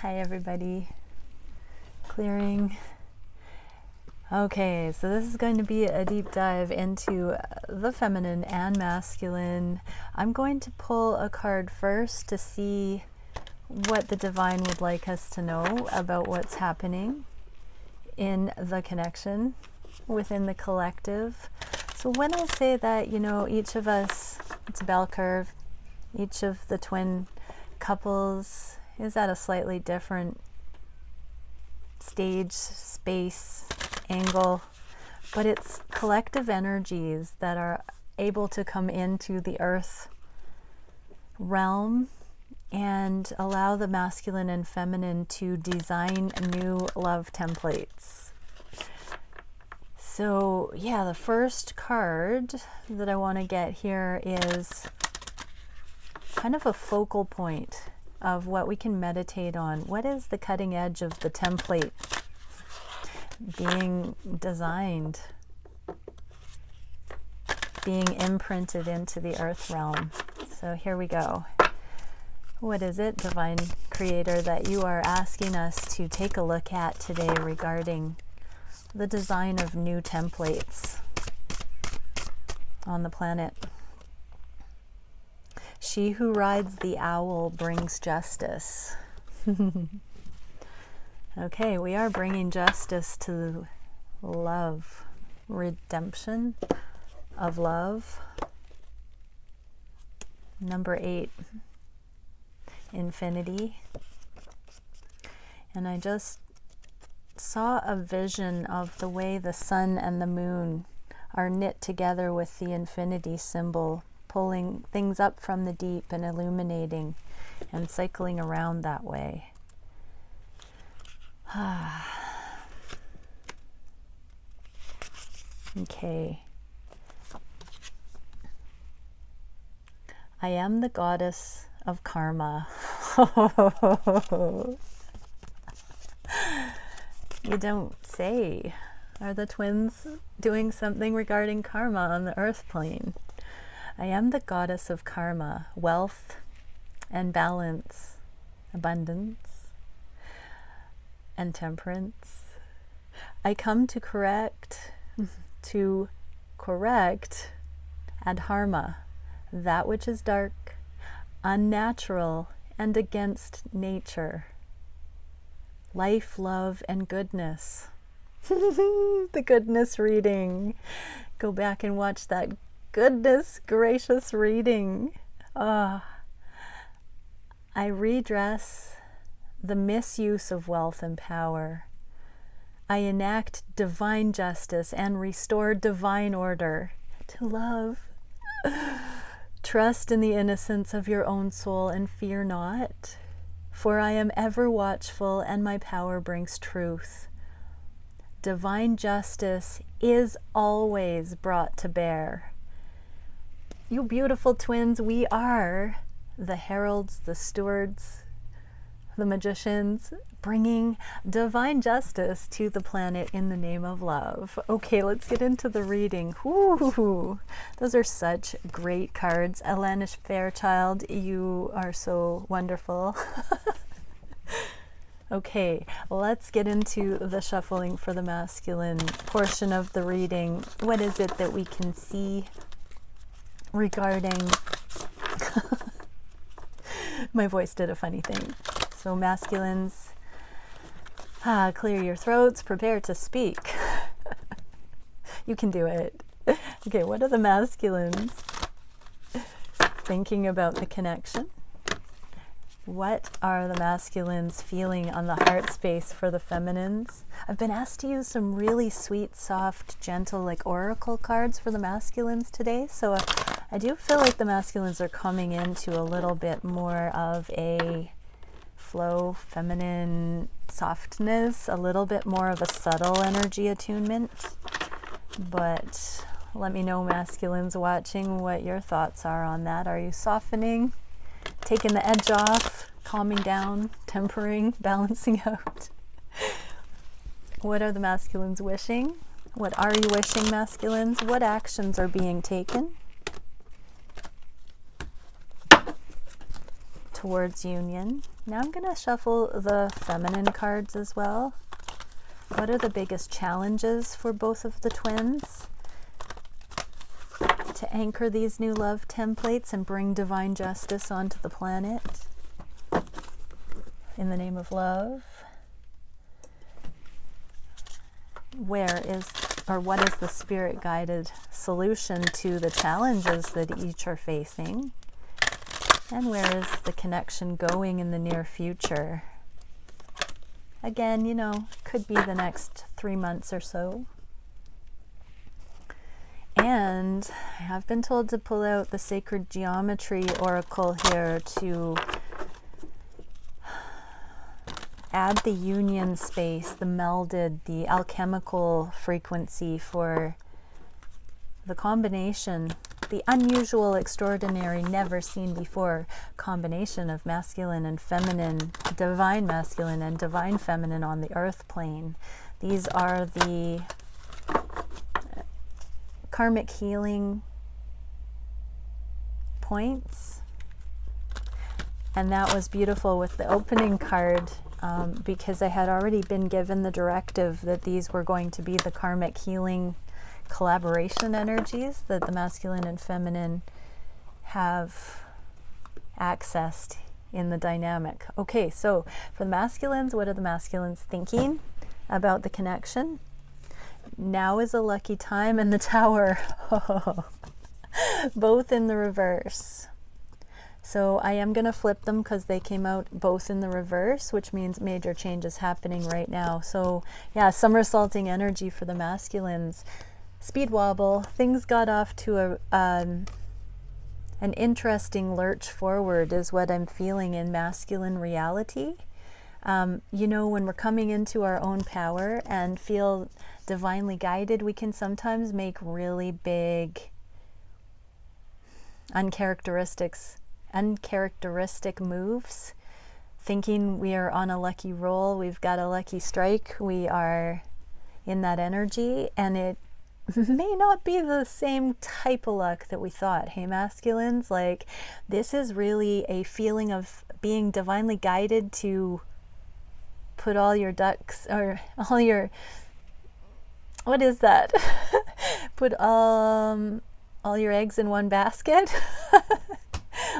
Hi everybody. Clearing. Okay, so this is going to be a deep dive into the feminine and masculine. I'm going to pull a card first to see what the divine would like us to know about what's happening in the connection within the collective. So when I say that, you know, each of us, it's a bell curve, each of the twin couples is at a slightly different stage, space, angle, but it's collective energies that are able to come into the earth realm and allow the masculine and feminine to design new love templates. So yeah, the first card that I want to get here is kind of a focal point of what we can meditate on. What is the cutting edge of the template being designed, being imprinted into the earth realm? So here we go. What is it, Divine Creator, that you are asking us to take a look at today regarding the design of new templates on the planet? She who rides the owl brings justice. Okay, we are bringing justice to love, redemption of love. Number 8, infinity. And I just saw a vision of the way the sun and the moon are knit together with the infinity symbol, pulling things up from the deep and illuminating and cycling around that way. Okay. I am the goddess of karma. You don't say. Are the twins doing something regarding karma on the earth plane? I am the goddess of karma, wealth and balance, abundance and temperance. I come to correct adharma, that which is dark, unnatural, and against nature. Life, love, and goodness. The goodness reading. Go back and watch that goodness gracious reading. I redress the misuse of wealth and power. I enact divine justice and restore divine order to love. Trust in the innocence of your own soul and fear not, for I am ever watchful and my power brings truth. Divine justice is always brought to bear. You beautiful twins, we are the heralds, the stewards, the magicians, bringing divine justice to the planet in the name of love. Okay, let's get into the reading. Woo! Those are such great cards. Elanish Fairchild, you are so wonderful. Okay, let's get into the shuffling for the masculine portion of the reading. What is it that we can see regarding... My voice did a funny thing. So masculines, clear your throats, prepare to speak. You can do it. Okay, what are the masculines thinking about the connection? What are the masculines feeling on the heart space for the feminines? I've been asked to use some really sweet, soft, gentle, like oracle cards for the masculines today. So I do feel like the masculines are coming into a little bit more of a flow, feminine softness, a little bit more of a subtle energy attunement. But let me know, masculines watching, what your thoughts are on that. Are you softening? Taking the edge off, calming down, tempering, balancing out? What are the masculines wishing? What are you wishing, masculines? What actions are being taken towards union? Now I'm going to shuffle the feminine cards as well. What are the biggest challenges for both of the twins to anchor these new love templates and bring divine justice onto the planet in the name of love? Where is, or what is the spirit guided solution to the challenges that each are facing? And where is the connection going in the near future? Again, you know, could be the next 3 months or so. And I have been told to pull out the Sacred Geometry Oracle here to add the union space, the melded, the alchemical frequency for the combination, the unusual, extraordinary, never seen before combination of masculine and feminine, divine masculine and divine feminine on the earth plane. These are the karmic healing points. And that was beautiful with the opening card, because I had already been given the directive that these were going to be the karmic healing collaboration energies that the masculine and feminine have accessed in the dynamic. Okay, so for the masculines, what are the masculines thinking about the connection? Now is a lucky time, and the Tower, both in the reverse. So I am going to flip them because they came out both in the reverse, which means major changes happening right now. So yeah, somersaulting energy for the masculines. Speed wobble, things got off to an interesting lurch forward is what I'm feeling in masculine reality. You know, when we're coming into our own power and feel divinely guided, we can sometimes make really big uncharacteristic moves, thinking we are on a lucky roll, we've got a lucky strike, we are in that energy, and it may not be the same type of luck that we thought. Hey masculines, like this is really a feeling of being divinely guided to put all your ducks, or all your, what is that? Put all your eggs in one basket.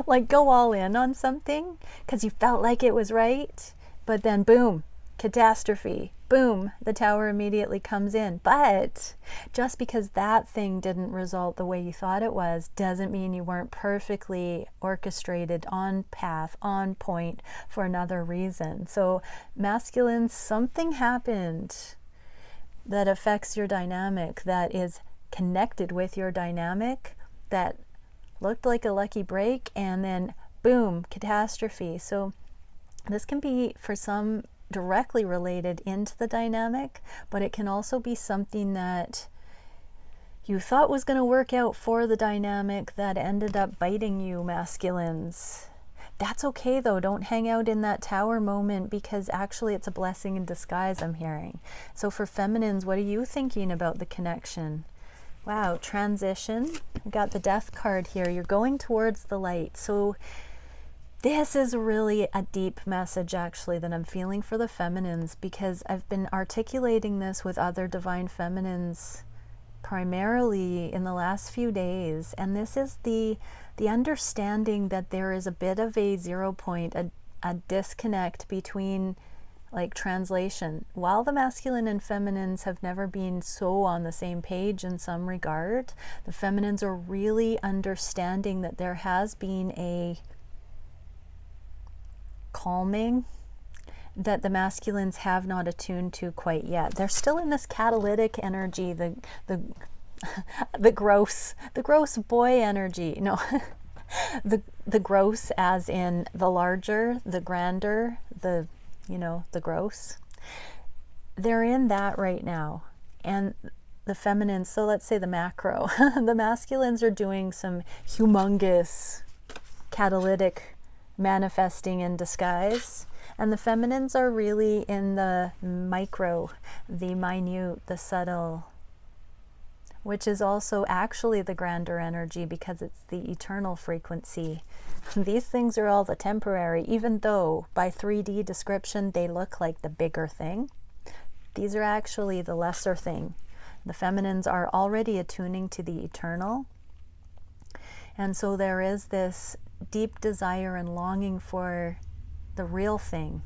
Like go all in on something because you felt like it was right, but then boom, catastrophe. Boom, the Tower immediately comes in. But just because that thing didn't result the way you thought it was doesn't mean you weren't perfectly orchestrated, on path, on point for another reason. So masculine, something happened that affects your dynamic, that is connected with your dynamic, that looked like a lucky break, and then boom, catastrophe. So this can be for some directly related into the dynamic, but it can also be something that you thought was going to work out for the dynamic that ended up biting you, masculines. That's okay though. Don't hang out in that Tower moment, because actually it's a blessing in disguise, I'm hearing. So for feminines, what are you thinking about the connection? Wow, transition. We got the Death card here. You're going towards the light. So this is really a deep message actually that I'm feeling for the feminines, because I've been articulating this with other divine feminines primarily in the last few days. And this is the understanding that there is a bit of a 0 point, a disconnect between like translation. While the masculine and feminines have never been so on the same page in some regard, the feminines are really understanding that there has been a calming that the masculines have not attuned to quite yet. They're still in this catalytic energy, the gross boy energy. No, the gross as in the larger, the grander, the gross. They're in that right now. And the feminines, so let's say the macro, the masculines are doing some humongous catalytic manifesting in disguise, and the feminines are really in the micro, the minute, the subtle, which is also actually the grander energy because it's the eternal frequency These things are all the temporary, even though by 3D description they look like the bigger thing. These are actually the lesser thing. The feminines are already attuning to the eternal. And so there is this deep desire and longing for the real thing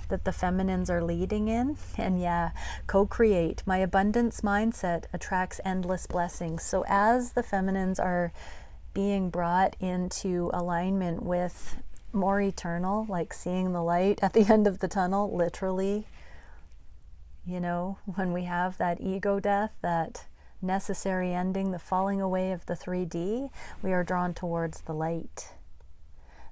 that the feminines are leading in. And yeah, co-create. My abundance mindset attracts endless blessings. So as the feminines are being brought into alignment with more eternal, like seeing the light at the end of the tunnel, literally, you know, when we have that ego death, that necessary ending, the falling away of the 3D, we are drawn towards the light.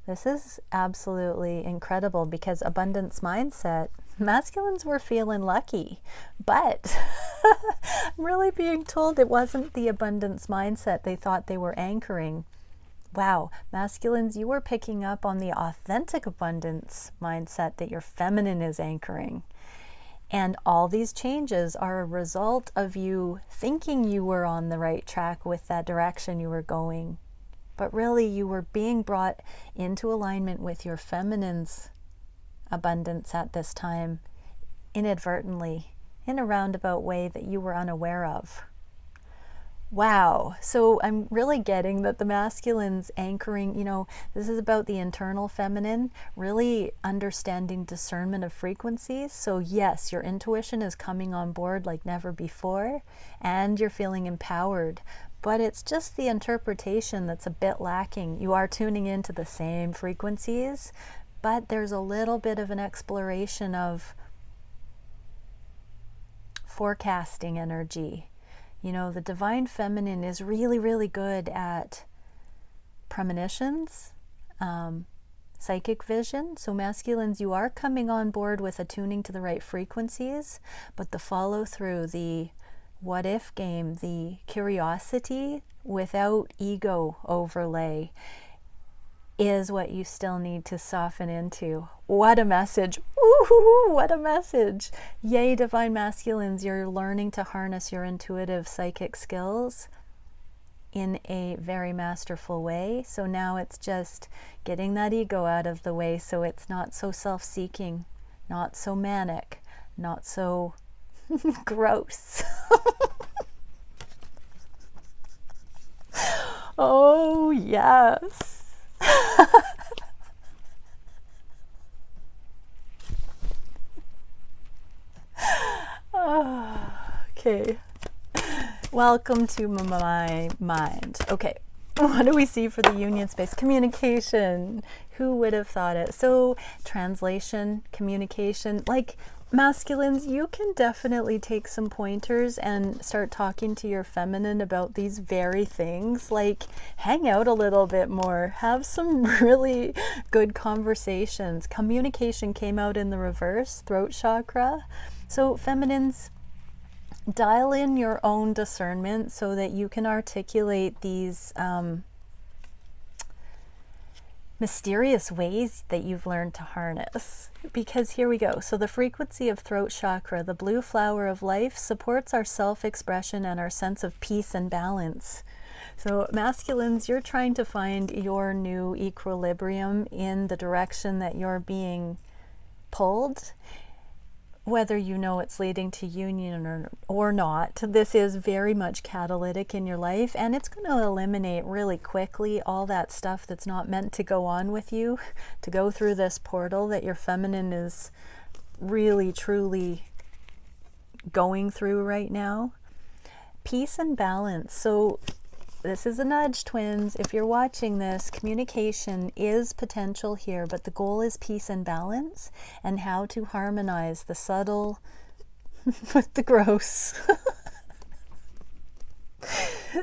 This is absolutely incredible because abundance mindset, masculines were feeling lucky, but I'm really being told it wasn't the abundance mindset they thought they were anchoring. Wow, masculines, you were picking up on the authentic abundance mindset that your feminine is anchoring. And all these changes are a result of you thinking you were on the right track with that direction you were going. But really, you were being brought into alignment with your feminine's abundance at this time, inadvertently, in a roundabout way that you were unaware of. Wow. So I'm really getting that the masculine's anchoring, you know, this is about the internal feminine, really understanding discernment of frequencies. So yes, your intuition is coming on board like never before, and you're feeling empowered. But it's just the interpretation that's a bit lacking. You are tuning into the same frequencies, but there's a little bit of an exploration of forecasting energy. You know, the divine feminine is really, really good at premonitions, psychic vision. So masculines, you are coming on board with attuning to the right frequencies, but the follow through, the what if game, the curiosity without ego overlay is what you still need to soften into. What a message. Ooh, what a message. Yay, divine masculines, you're learning to harness your intuitive psychic skills in a very masterful way. So now it's just getting that ego out of the way so it's not so self-seeking, not so manic, not so gross. Oh, yes. Okay. Welcome to my mind. Okay. What do we see for the union space? Communication. Who would have thought it? So translation, communication, like masculines, you can definitely take some pointers and start talking to your feminine about these very things. Like hang out a little bit more, have some really good conversations. Communication came out in the reverse, throat chakra. So feminines, dial in your own discernment so that you can articulate these mysterious ways that you've learned to harness. Because here we go. So the frequency of throat chakra, the blue flower of life, supports our self-expression and our sense of peace and balance. So masculines, you're trying to find your new equilibrium in the direction that you're being pulled. Whether you know it's leading to union or not, this is very much catalytic in your life, and it's going to eliminate really quickly all that stuff that's not meant to go on with you, to go through this portal that your feminine is really, truly going through right now. Peace and balance. So this is a nudge, twins. If you're watching this, communication is potential here, but the goal is peace and balance and how to harmonize the subtle with the gross.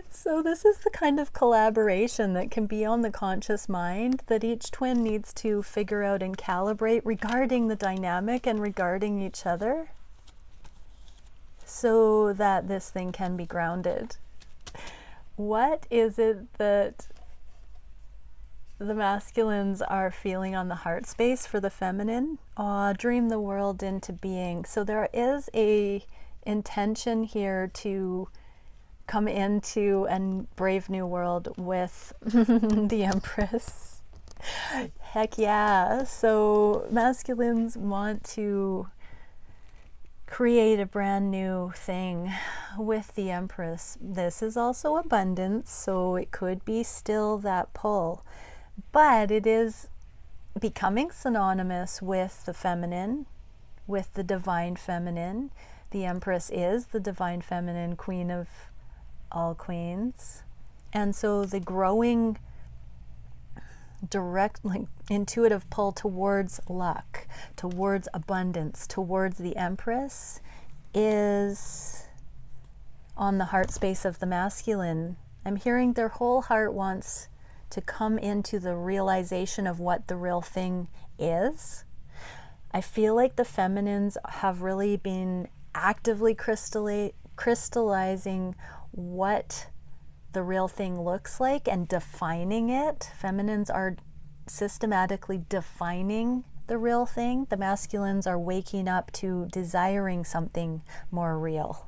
So this is the kind of collaboration that can be on the conscious mind that each twin needs to figure out and calibrate regarding the dynamic and regarding each other so that this thing can be grounded. What is it that the masculines are feeling on the heart space for the feminine? Dream the world into being. So there is a intention here to come into a brave new world with the Empress. Heck yeah. So masculines want to create a brand new thing with the Empress. This is also abundance, so it could be still that pull, but it is becoming synonymous with the feminine, with the divine feminine. The Empress is the divine feminine, queen of all queens. And so the growing direct, like intuitive pull towards luck, towards abundance, towards the Empress is on the heart space of the masculine. I'm hearing their whole heart wants to come into the realization of what the real thing is. I feel like the feminines have really been actively crystallizing what the real thing looks like and defining it. Feminines are systematically defining the real thing. The masculines are waking up to desiring something more real.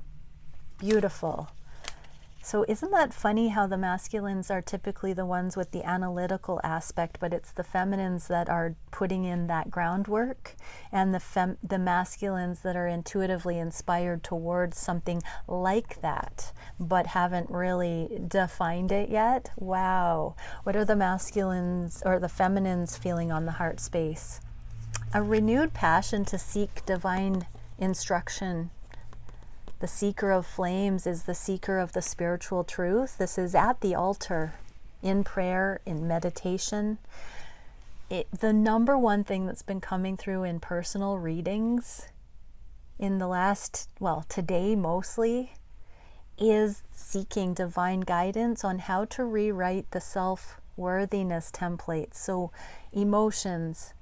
Beautiful. So isn't that funny how the masculines are typically the ones with the analytical aspect, but it's the feminines that are putting in that groundwork, and the masculines that are intuitively inspired towards something like that, but haven't really defined it yet. Wow. What are the masculines or the feminines feeling on the heart space? A renewed passion to seek divine instruction. The seeker of flames is the seeker of the spiritual truth. This is at the altar, in prayer, in meditation. The number one thing that's been coming through in personal readings in the last, well, today mostly, is seeking divine guidance on how to rewrite the self-worthiness templates. So emotions,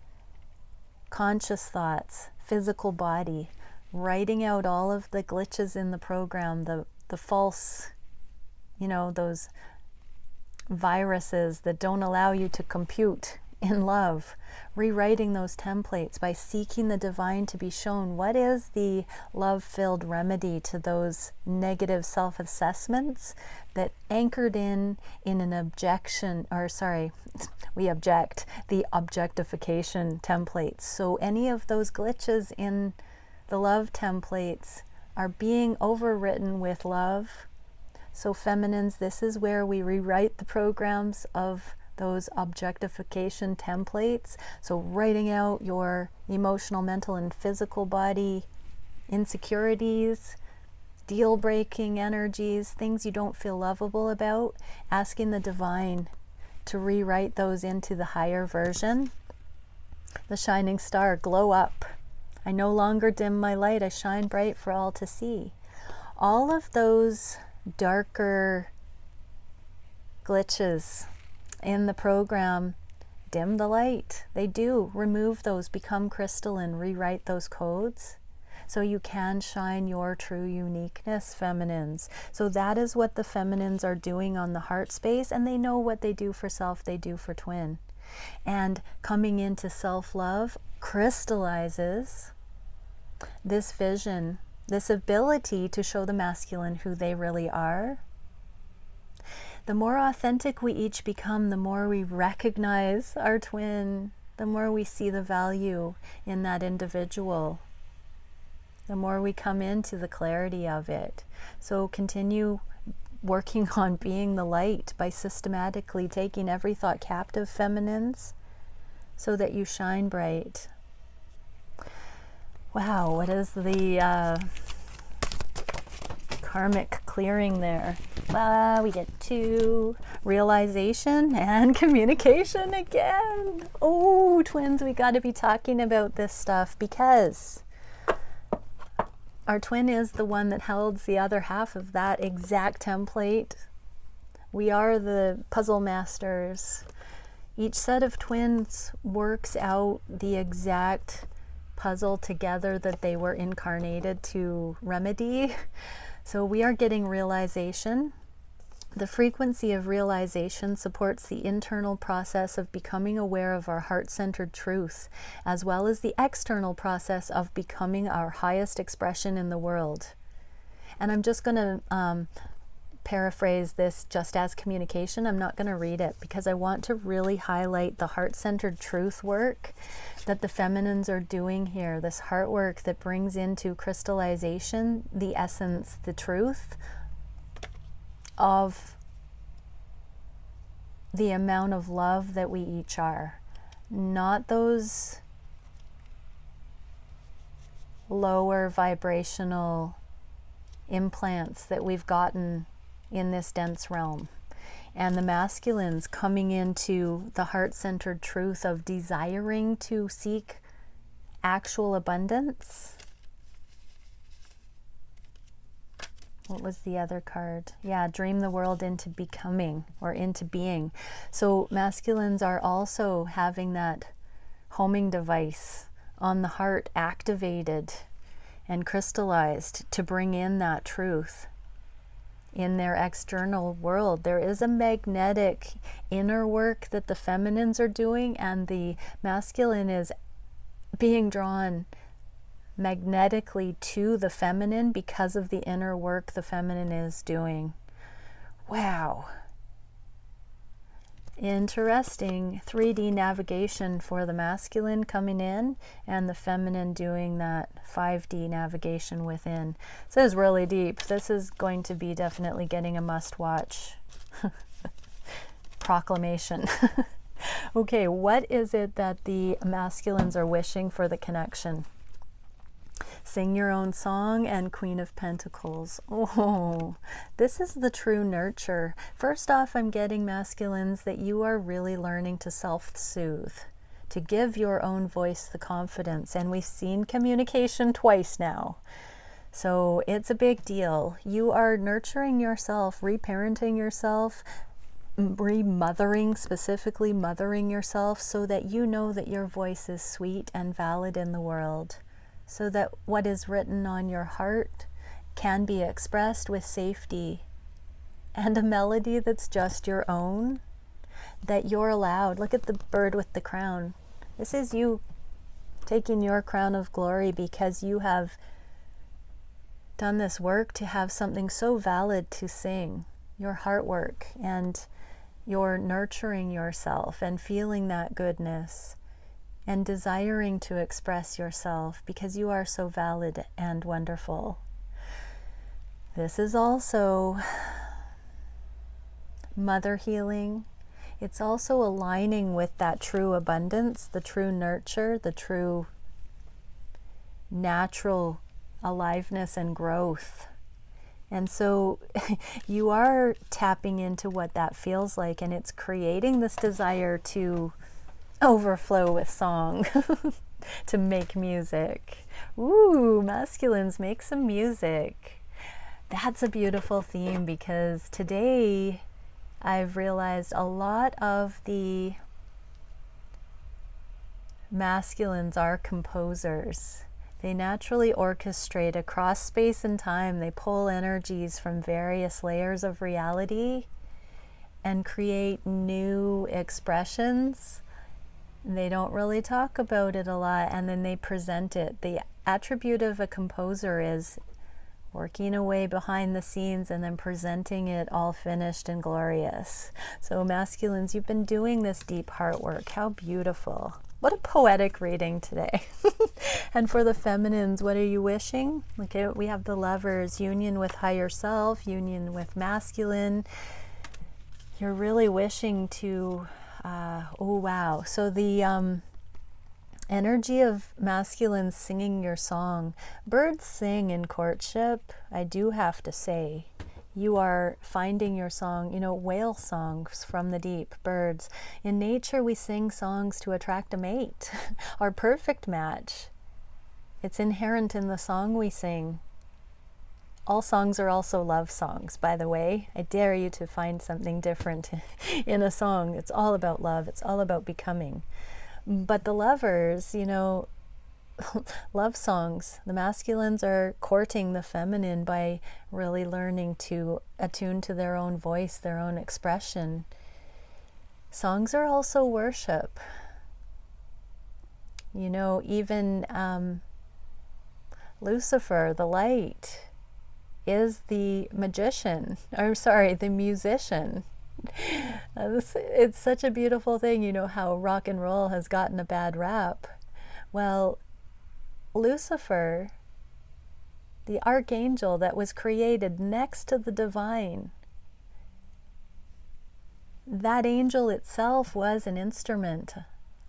conscious thoughts, physical body, writing out all of the glitches in the program, the false, those viruses that don't allow you to compute in love, rewriting those templates by seeking the divine to be shown what is the love-filled remedy to those negative self-assessments that anchored in an objection, we object, the objectification templates. So any of those glitches in the love templates are being overwritten with love. So feminines, this is where we rewrite the programs of those objectification templates. So writing out your emotional, mental, and physical body insecurities, deal-breaking energies, things you don't feel lovable about, asking the divine to rewrite those into the higher version. The shining star, glow up. I no longer dim my light, I shine bright for all to see. All of those darker glitches in the program, dim the light. They do. Remove those, become crystalline, rewrite those codes so you can shine your true uniqueness, feminines. So that is what the feminines are doing on the heart space, and they know what they do for self, they do for twin. And coming into self-love crystallizes this vision, this ability to show the masculine who they really are. The more authentic we each become, the more we recognize our twin, the more we see the value in that individual, the more we come into the clarity of it. So continue working on being the light by systematically taking every thought captive, feminines, so that you shine bright. Wow, what is the karmic clearing there? We get to realization and communication again. Oh, twins, we got to be talking about this stuff because our twin is the one that holds the other half of that exact template. We are the puzzle masters. Each set of twins works out the exact puzzle together that they were incarnated to remedy. So we are getting realization. The frequency of realization supports the internal process of becoming aware of our heart-centered truth, as well as the external process of becoming our highest expression in the world. And I'm just going to paraphrase this just as communication. I'm not going to read it because I want to really highlight the heart-centered truth work that the feminines are doing here. This heart work that brings into crystallization the essence, the truth of the amount of love that we each are. Not those lower vibrational implants that we've gotten in this dense realm. And the masculines coming into the heart-centered truth of desiring to seek actual abundance. What was the other card? Yeah, dream the world into becoming or into being. So masculines are also having that homing device on the heart activated and crystallized to bring in that truth in their external world. There is a magnetic inner work that the feminines are doing, and the masculine is being drawn magnetically to the feminine because of the inner work the feminine is doing. Wow. Interesting 3D navigation for the masculine coming in and the feminine doing that 5D navigation within. This is really deep. This is going to be definitely getting a must-watch proclamation. Okay, what is it that the masculines are wishing for the connection? Sing your own song and Queen of Pentacles. Oh, this is the true nurture. First off, I'm getting masculines that you are really learning to self-soothe, to give your own voice the confidence. And we've seen communication twice now. So it's a big deal. You are nurturing yourself, reparenting yourself, remothering, specifically mothering yourself so that you know that your voice is sweet and valid in the world. So that what is written on your heart can be expressed with safety and a melody that's just your own, that you're allowed. Look at the bird with the crown. This is you taking your crown of glory because you have done this work to have something so valid to sing, your heart work, and you're nurturing yourself and feeling that goodness and desiring to express yourself because you are so valid and wonderful. This is also mother healing. It's also aligning with that true abundance, the true nurture, the true natural aliveness and growth. And so you are tapping into what that feels like, and it's creating this desire to overflow with song, to make music. Ooh, masculines, make some music. That's a beautiful theme because today I've realized a lot of the masculines are composers. They naturally orchestrate across space and time. They pull energies from various layers of reality and create new expressions. They don't really talk about it a lot, and then they present it. The attribute of a composer is working away behind the scenes and then presenting it all finished and glorious. So masculines, you've been doing this deep heart work. How beautiful. What a poetic reading today. And for the feminines, what are you wishing? Okay, we have the Lovers, union with higher self, union with masculine. You're really wishing to oh wow, so the energy of masculine singing your song. Birds sing in courtship, I do have to say. You are finding your song, you know, whale songs from the deep, birds. In nature, we sing songs to attract a mate, our perfect match. It's inherent in the song we sing. All songs are also love songs, by the way. I dare you to find something different in a song. It's all about love. It's all about becoming. But the Lovers, you know, love songs. The masculines are courting the feminine by really learning to attune to their own voice, their own expression. Songs are also worship. You know, even Lucifer, the light, is the magician, or sorry, the musician. It's such a beautiful thing, you know, how rock and roll has gotten a bad rap. Well, Lucifer, the archangel that was created next to the divine, that angel itself was an instrument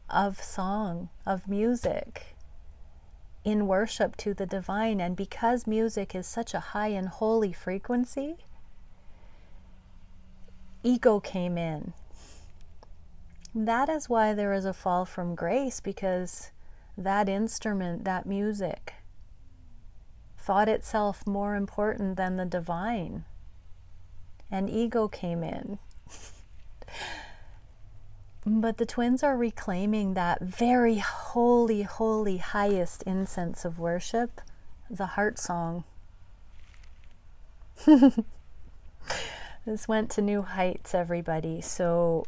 of song, of music, in worship to the divine. And because music is such a high and holy frequency, ego came in. That is why there is a fall from grace, because that instrument, that music, thought itself more important than the divine, and ego came in. But the twins are reclaiming that very holy, holy, highest incense of worship, the heart song. This went to new heights, everybody. So,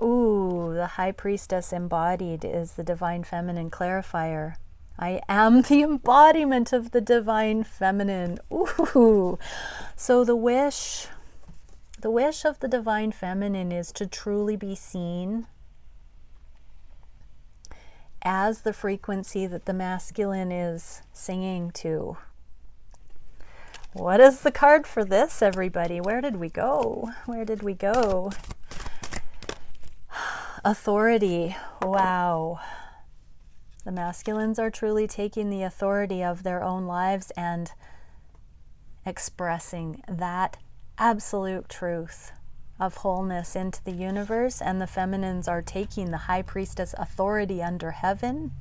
ooh, the High Priestess embodied is the Divine Feminine clarifier. I am the embodiment of the Divine Feminine. Ooh. So the wish of the Divine Feminine is to truly be seen as the frequency that the masculine is singing to. What is the card for this, everybody? Where did we go? Where did we go? Authority. Wow. The masculines are truly taking the authority of their own lives and expressing that absolute truth of wholeness into the universe, and the feminines are taking the High Priestess authority under heaven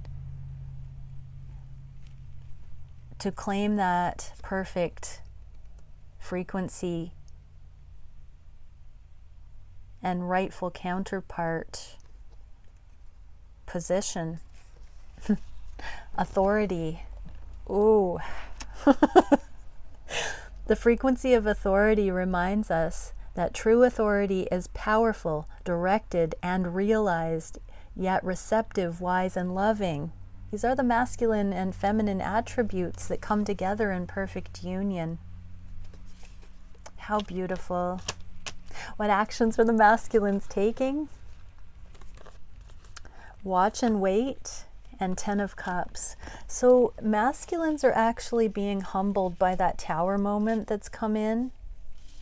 to claim that perfect frequency and rightful counterpart position. Authority. Ooh. The frequency of authority reminds us that true authority is powerful, directed, and realized, yet receptive, wise, and loving. These are the masculine and feminine attributes that come together in perfect union. How beautiful. What actions are the masculines taking? Watch and wait, and 10 of Cups. So masculines are actually being humbled by that Tower moment that's come in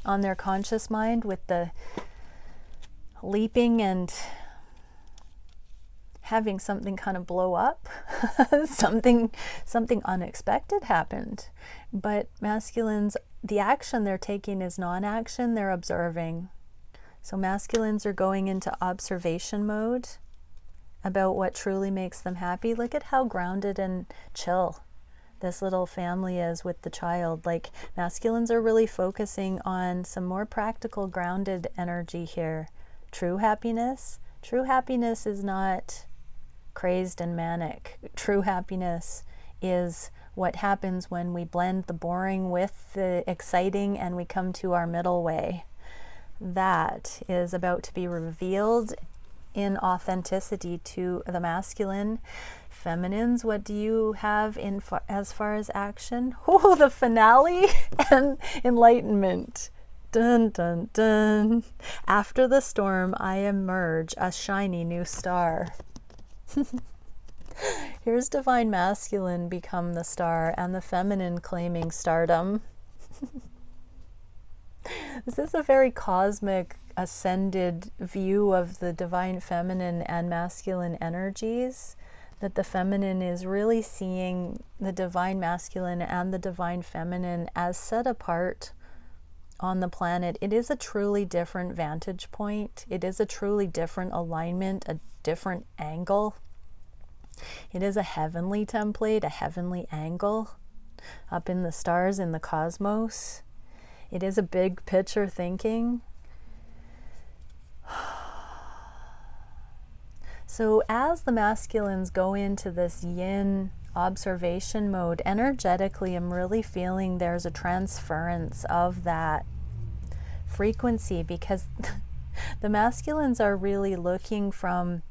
on their conscious mind, with the leaping and having something kind of blow up. something unexpected happened. But masculines, the action they're taking is non-action, they're observing. So masculines are going into observation mode about what truly makes them happy. Look at how grounded and chill this little family is with the child. Like, masculines are really focusing on some more practical, grounded energy here. True happiness. True happiness is not crazed and manic. True happiness is what happens when we blend the boring with the exciting and we come to our middle way. That is about to be revealed in authenticity to the masculine. Feminines, what do you have in as far as action? Oh, the finale and enlightenment. Dun, dun, dun. After the storm, I emerge a shiny new star. Here's divine masculine become the star, and the feminine claiming stardom. This is a very cosmic, ascended view of the divine feminine and masculine energies, that the feminine is really seeing the divine masculine and the divine feminine as set apart on the planet. It is a truly different vantage point. It is a truly different alignment, a different angle. It is a heavenly template, a heavenly angle up in the stars, in the cosmos. It is a big picture thinking. So as the masculines go into this yin observation mode, energetically, I'm really feeling there's a transference of that frequency, because the masculines are really looking from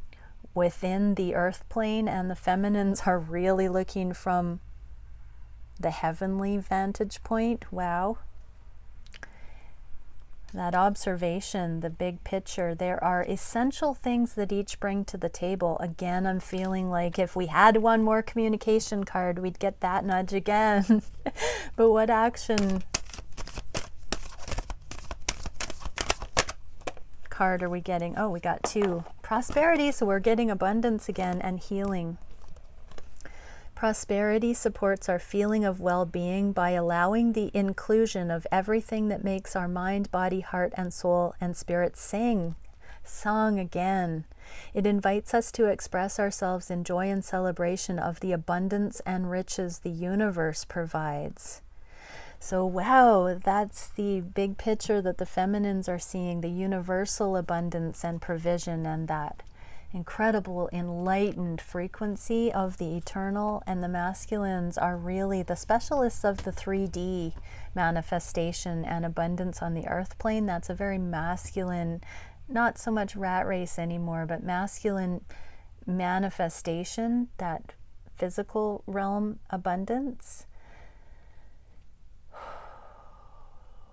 within the earth plane, and the feminines are really looking from the heavenly vantage point. Wow. That observation, the big picture, there are essential things that each bring to the table. Again, I'm feeling like if we had one more communication card, we'd get that nudge again. But what action card are we getting? Oh, we got 2. Prosperity, so we're getting abundance again, and healing. Prosperity supports our feeling of well-being by allowing the inclusion of everything that makes our mind, body, heart, and soul and spirit sung again. It invites us to express ourselves in joy and celebration of the abundance and riches the universe provides. So wow, that's the big picture that the feminines are seeing, the universal abundance and provision, and that incredible enlightened frequency of the eternal. And the masculines are really the specialists of the 3D manifestation and abundance on the earth plane. That's a very masculine, not so much rat race anymore, but masculine manifestation, that physical realm abundance.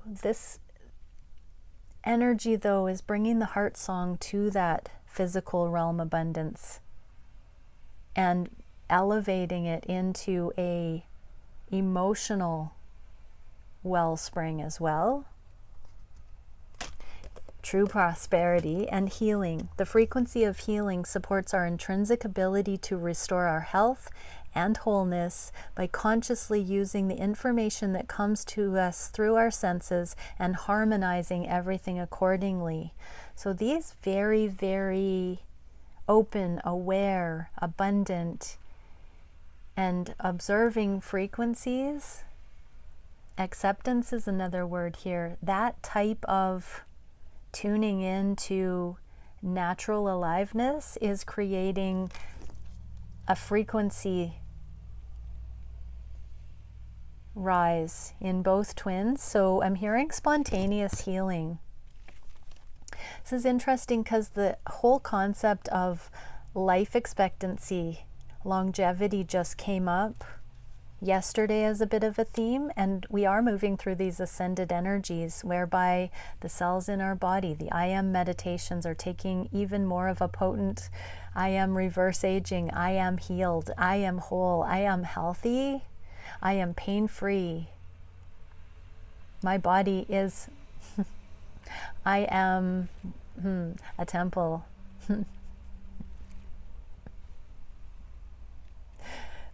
This energy, though, is bringing the heart song to that physical realm abundance and elevating it into a emotional wellspring as well. True prosperity and healing. The frequency of healing supports our intrinsic ability to restore our health and wholeness by consciously using the information that comes to us through our senses and harmonizing everything accordingly. So these very, very open, aware, abundant, and observing frequencies. Acceptance is another word here. That type of tuning into natural aliveness is creating a frequency rise in both twins. So I'm hearing spontaneous healing. This is interesting because the whole concept of life expectancy, longevity just came up yesterday as a bit of a theme, and we are moving through these ascended energies whereby the cells in our body, the I am meditations, are taking even more of a potent I am reverse aging, I am healed, I am whole, I am healthy, I am pain-free. My body is, I am a temple.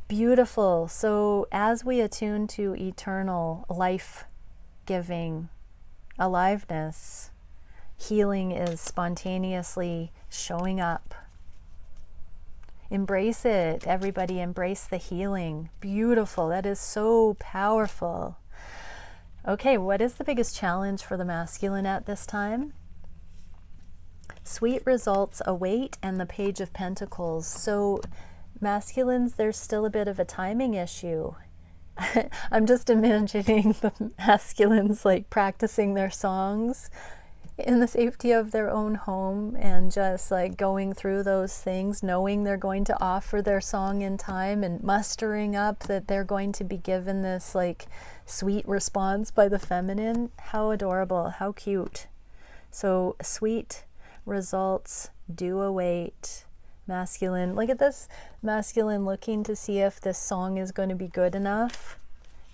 Beautiful. So as we attune to eternal life-giving aliveness, healing is spontaneously showing up. Embrace it, everybody. Embrace the healing. Beautiful. That is so powerful. Okay, what is the biggest challenge for the masculine at this time? Sweet results await, and the Page of Pentacles. So masculines, there's still a bit of a timing issue. I'm just imagining the masculines like practicing their songs in the safety of their own home and just like going through those things, knowing they're going to offer their song in time and mustering up that they're going to be given this like sweet response by the feminine. How adorable, how cute. So sweet results do await. Masculine, look at this masculine looking to see if this song is going to be good enough.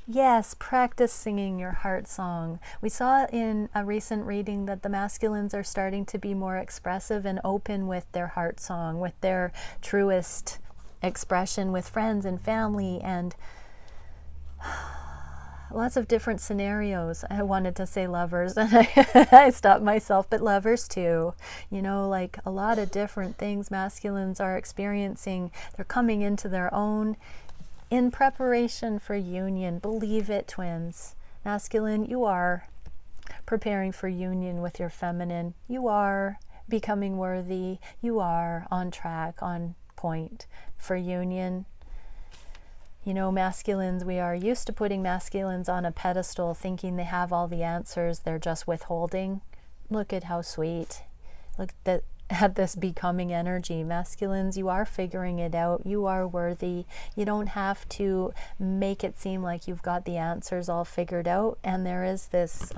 Yes, practice singing your heart song. We saw in a recent reading that the masculines are starting to be more expressive and open with their heart song, with their truest expression with friends and family, and lots of different scenarios. I wanted to say lovers, and I stopped myself, but lovers too. You know, like a lot of different things masculines are experiencing. They're coming into their own in preparation for union. Believe it, twins. Masculine, you are preparing for union with your feminine. You are becoming worthy. You are on track, on point for union. You know, masculines, we are used to putting masculines on a pedestal, thinking they have all the answers, they're just withholding. Look at how sweet. Look, that at this becoming energy. Masculines, you are figuring it out. You are worthy. You don't have to make it seem like you've got the answers all figured out. And there is this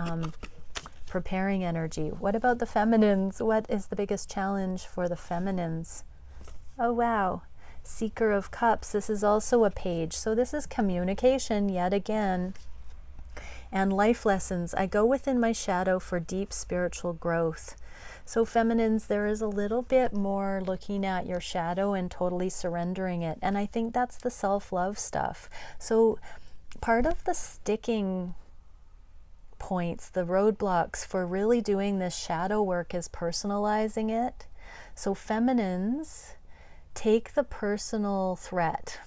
preparing energy. What about the feminines? What is the biggest challenge for the feminines? Oh, wow. Seeker of Cups. This is also a page. So this is communication yet again. And life lessons. I go within my shadow for deep spiritual growth. So feminines, there is a little bit more looking at your shadow and totally surrendering it. And I think that's the self-love stuff. So part of the sticking points, the roadblocks for really doing this shadow work is personalizing it. So feminines, take the personal threat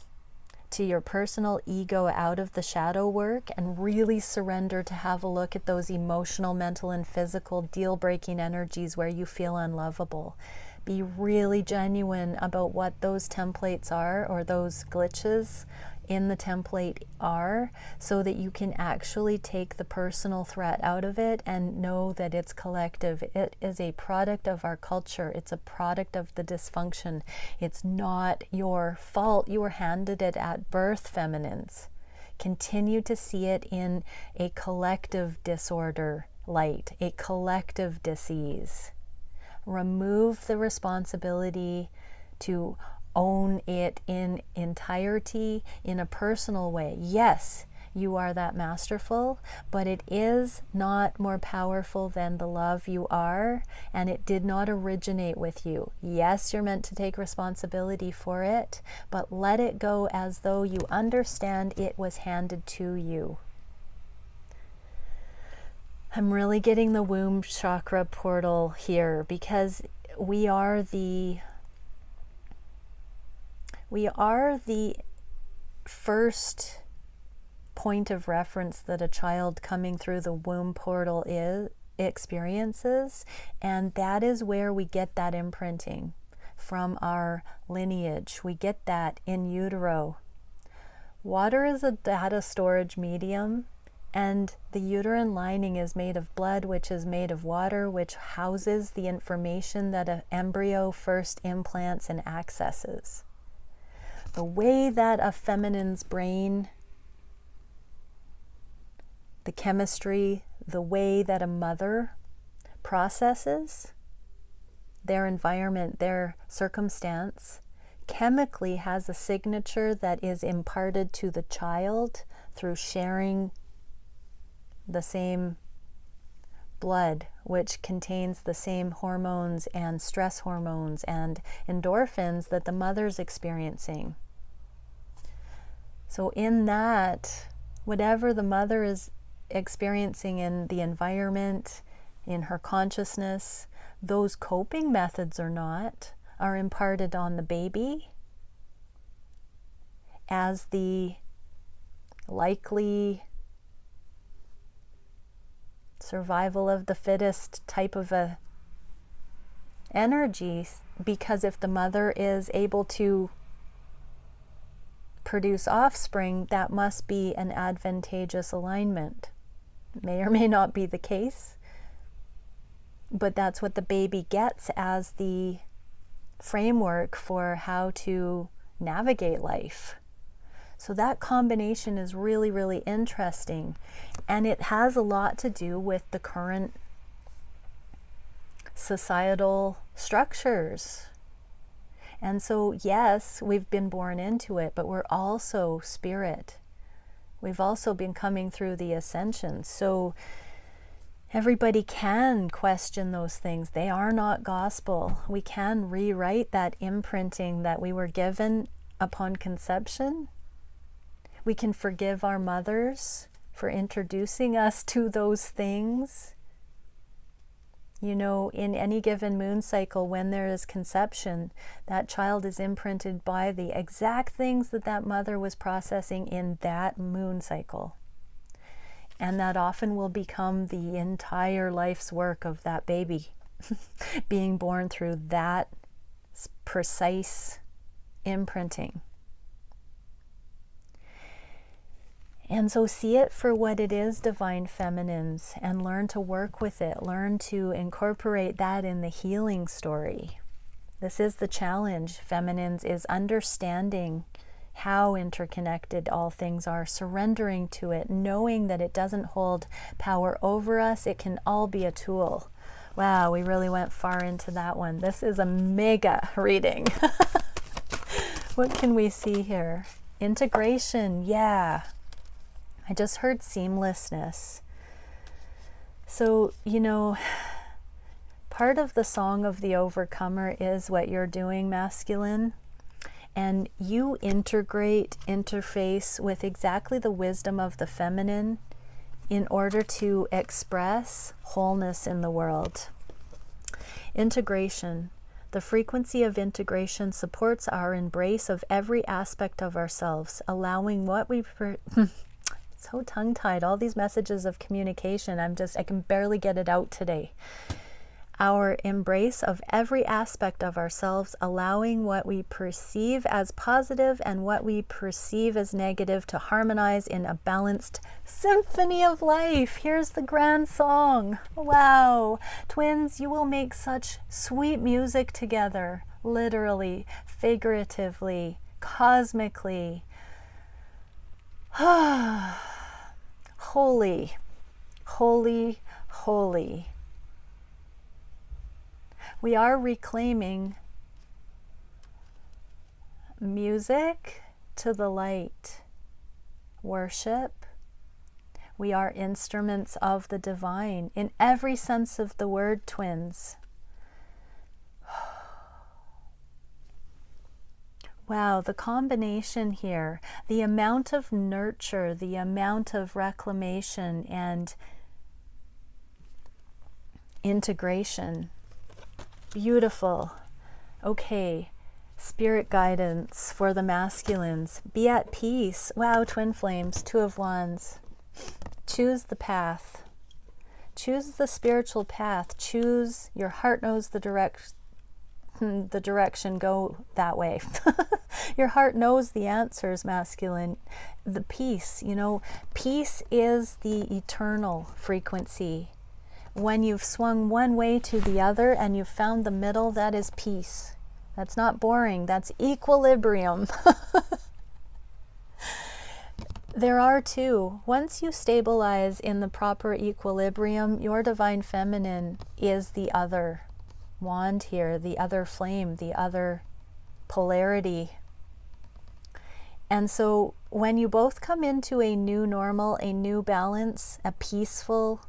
to your personal ego out of the shadow work and really surrender to have a look at those emotional, mental, and physical deal-breaking energies where you feel unlovable. Be really genuine about what those templates are, or those glitches in the template are, so that you can actually take the personal threat out of it and know that it's collective. It is a product of our culture. It's a product of the dysfunction. It's not your fault. You were handed it at birth, feminines. Continue to see it in a collective disorder light, a collective disease. Remove the responsibility to own it in entirety in a personal way. Yes, you are that masterful, but it is not more powerful than the love you are, and it did not originate with you. Yes, you're meant to take responsibility for it, but let it go as though you understand it was handed to you. I'm really getting the womb chakra portal here, because we are the first point of reference that a child coming through the womb portal experiences, and that is where we get that imprinting from our lineage. We get that in utero. Water is a data storage medium, and the uterine lining is made of blood, which is made of water, which houses the information that an embryo first implants and accesses. The way that a feminine's brain, the chemistry, the way that a mother processes their environment, their circumstance, chemically has a signature that is imparted to the child through sharing the same blood, which contains the same hormones and stress hormones and endorphins that the mother's experiencing. So in that, whatever the mother is experiencing in the environment, in her consciousness, those coping methods are imparted on the baby as the likely survival of the fittest type of a energy, because if the mother is able to produce offspring, that must be an advantageous alignment. May or may not be the case, but that's what the baby gets as the framework for how to navigate life. So that combination is really, really interesting, and it has a lot to do with the current societal structures. And so, yes, we've been born into it, but we're also spirit. We've also been coming through the ascension. So everybody can question those things. They are not gospel. We can rewrite that imprinting that we were given upon conception. We can forgive our mothers for introducing us to those things. You know, in any given moon cycle, when there is conception, that child is imprinted by the exact things that that mother was processing in that moon cycle. And that often will become the entire life's work of that baby, being born through that precise imprinting. And so see it for what it is, divine feminines, and learn to work with it. Learn to incorporate that in the healing story. This is the challenge, feminines, is understanding how interconnected all things are, surrendering to it, knowing that it doesn't hold power over us. It can all be a tool. Wow, we really went far into that one. This is a mega reading. What can we see here? Integration, yeah. I just heard seamlessness. So, you know, part of the song of the overcomer is what you're doing, masculine. And you interface with exactly the wisdom of the feminine in order to express wholeness in the world. Integration. The frequency of integration supports our embrace of every aspect of ourselves, allowing what we... So tongue-tied, all these messages of communication, I can barely get it out today. Our embrace of every aspect of ourselves, allowing what we perceive as positive and what we perceive as negative to harmonize in a balanced symphony of life. Here's the grand song. Wow. Twins, you will make such sweet music together, literally, figuratively, cosmically. Holy, holy, holy. We are reclaiming music to the light, worship. We are instruments of the divine in every sense of the word, twins. Wow, the combination here, the amount of nurture, the amount of reclamation and integration. Beautiful. Okay, spirit guidance for the masculines. Be at peace. Wow, twin flames, 2 of Wands. Choose the path. Choose the spiritual path. Choose, your heart knows the direction, go that way. Your heart knows the answers, masculine. The peace, you know, peace is the eternal frequency. When you've swung one way to the other and you've found the middle, that is peace. That's not boring, that's equilibrium. There are two. Once you stabilize in the proper equilibrium, your divine feminine is the other wand here, the other flame, the other polarity. And so when you both come into a new normal, a new balance, a peaceful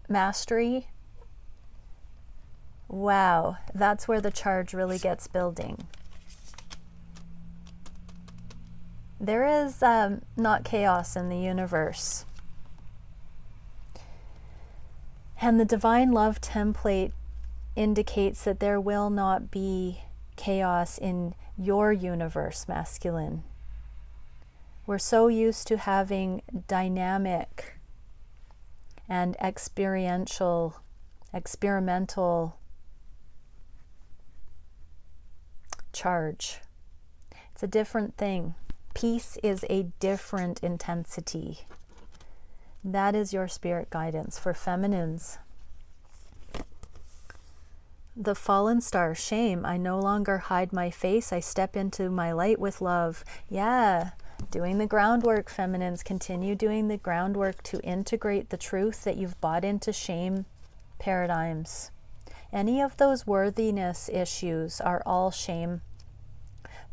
mastery, wow, that's where the charge really gets building. There is not chaos in the universe. And the divine love template indicates that there will not be chaos in your universe, masculine. We're so used to having dynamic and experimental charge. It's a different thing. Peace is a different intensity. That is your spirit guidance for feminines. The fallen star, shame. I no longer hide my face. I step into my light with love. Yeah, doing the groundwork, feminines. Continue doing the groundwork to integrate the truth that you've bought into shame paradigms. Any of those worthiness issues are all shame.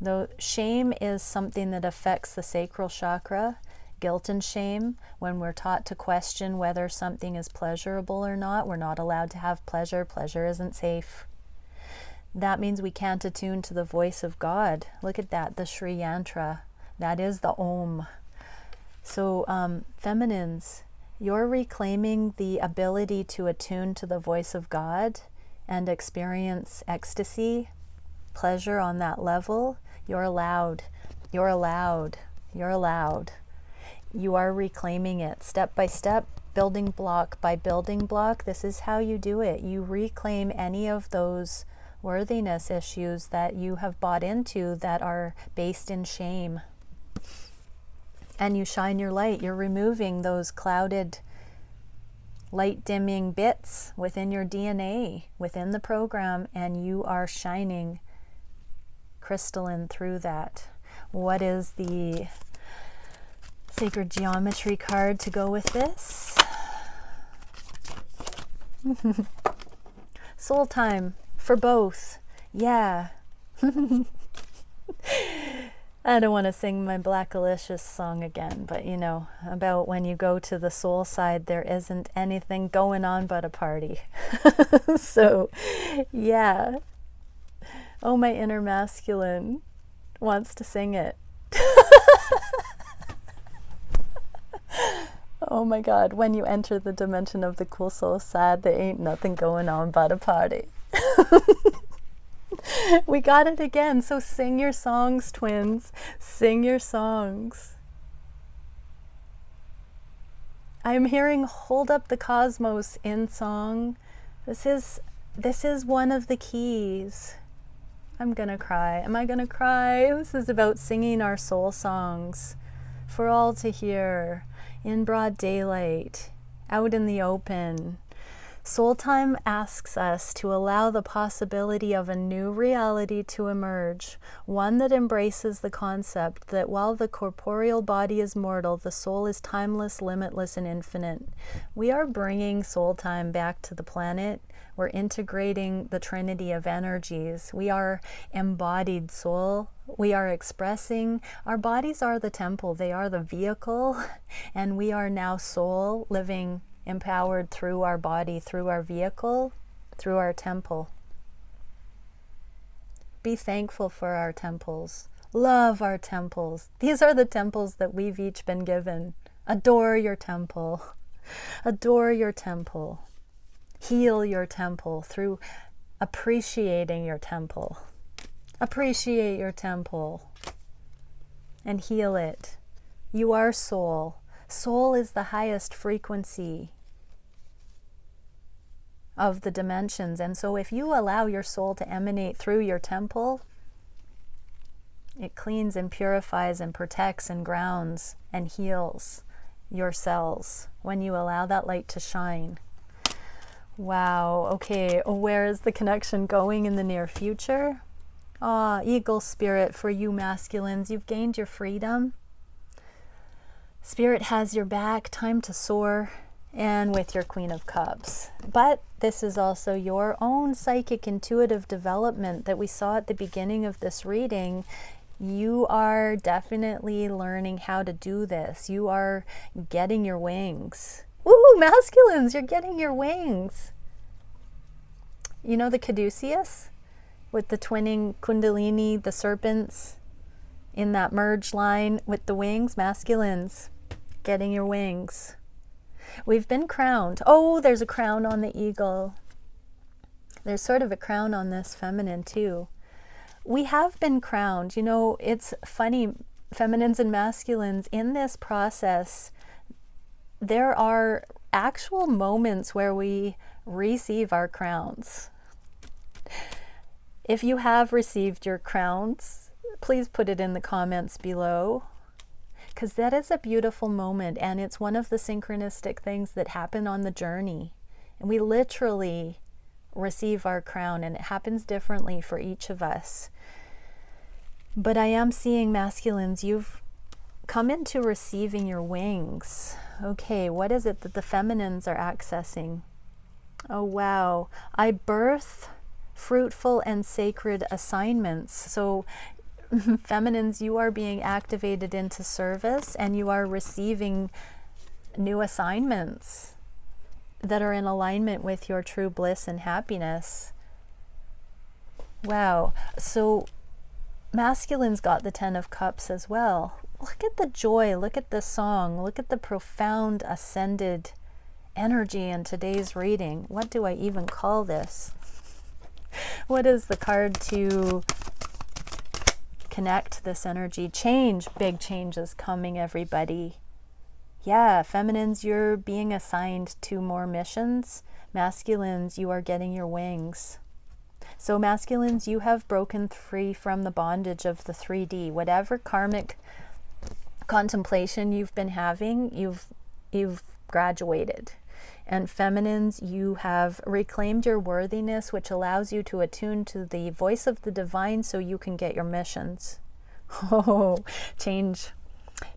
Though shame is something that affects the sacral chakra, guilt and shame, when we're taught to question whether something is pleasurable or not, we're not allowed to have pleasure. Pleasure isn't safe. That means we can't attune to the voice of God. Look at that, the Sri Yantra. That is the Om. So feminines, you're reclaiming the ability to attune to the voice of God and experience ecstasy, pleasure on that level. You're allowed. You're allowed. You're allowed. You are reclaiming it step by step, building block by building block. This is how you do it. You reclaim any of those worthiness issues that you have bought into that are based in shame. and you shine your light. You're removing those clouded, light dimming bits within your DNA, within the program, and you are shining crystalline through that. What is the sacred geometry card to go with this? Soul time for both. Yeah. I don't want to sing my Blackalicious song again, but you know, about when you go to the soul side, there isn't anything going on but a party. So, yeah. Oh, my inner masculine wants to sing it. Oh my God, when you enter the dimension of the cool soul side, there ain't nothing going on but a party. We got it again. So sing your songs, twins. Sing your songs. I'm hearing hold up the cosmos in song. This is one of the keys. I'm gonna cry. Am I gonna cry? This is about singing our soul songs for all to hear in broad daylight, out in the open. Soul time asks us to allow the possibility of a new reality to emerge, one that embraces the concept that while the corporeal body is mortal, the soul is timeless, limitless, and infinite. We are bringing soul time back to the planet. We're integrating the trinity of energies. We are embodied soul. We are expressing. Our bodies are the temple. They are the vehicle. And we are now soul, living empowered through our body, through our vehicle, through our temple. Be thankful for our temples. Love our temples. These are the temples that we've each been given. Adore your temple. Adore your temple. Heal your temple through appreciating your temple. Appreciate your temple and heal it. You are soul. Soul is the highest frequency of the dimensions. And so if you allow your soul to emanate through your temple, it cleans and purifies and protects and grounds and heals your cells when you allow that light to shine. Wow. Okay. Where is the connection going in the near future? Eagle spirit for you masculines. You've gained your freedom. Spirit has your back, time to soar, and with your Queen of Cups. But this is also your own psychic intuitive development that we saw at the beginning of this reading. You are definitely learning how to do this. You are getting your wings. Ooh, masculines, you're getting your wings. You know the caduceus with the twinning kundalini, the serpents in that merge line with the wings? Masculines, getting your wings. We've been crowned. Oh, there's a crown on the eagle. There's sort of a crown on this feminine too. We have been crowned. You know, it's funny, feminines and masculines, in this process, there are actual moments where we receive our crowns. If you have received your crowns, please put it in the comments below, because that is a beautiful moment, and it's one of the synchronistic things that happen on the journey. And we literally receive our crown, and it happens differently for each of us. But I am seeing, masculines, you've come into receiving your wings. Okay, what is it that the feminines are accessing? Oh, wow. I birth fruitful and sacred assignments. So feminines, you are being activated into service, and you are receiving new assignments that are in alignment with your true bliss and happiness. Wow. So masculines got the 10 of Cups as well. Look at the joy, look at the song, look at the profound ascended energy in today's reading. What do I even call this? What is the card to connect this energy? Change. Big change is coming, everybody. Yeah, feminines, you're being assigned to more missions. Masculines, you are getting your wings. So masculines, you have broken free from the bondage of the 3D. Whatever karmic contemplation you've been having, you've graduated. And feminines, you have reclaimed your worthiness, which allows you to attune to the voice of the divine so you can get your missions. Oh, change.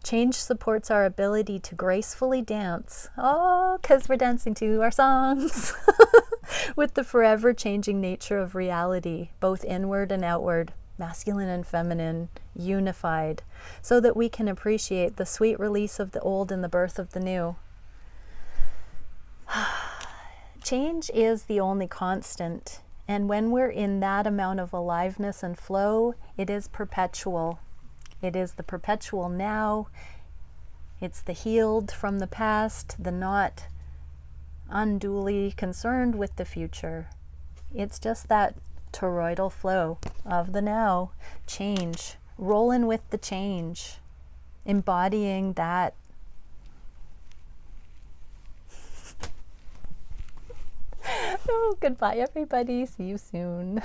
Change supports our ability to gracefully dance. Oh, because we're dancing to our songs. With the forever changing nature of reality, both inward and outward, masculine and feminine, unified, so that we can appreciate the sweet release of the old and the birth of the new. Change is the only constant, and when we're in that amount of aliveness and flow, it is perpetual. It is the perpetual now. It's the healed from the past, the not unduly concerned with the future. It's just that toroidal flow of the now. Change. Rolling with the change. Embodying that. Oh, goodbye, everybody. See you soon.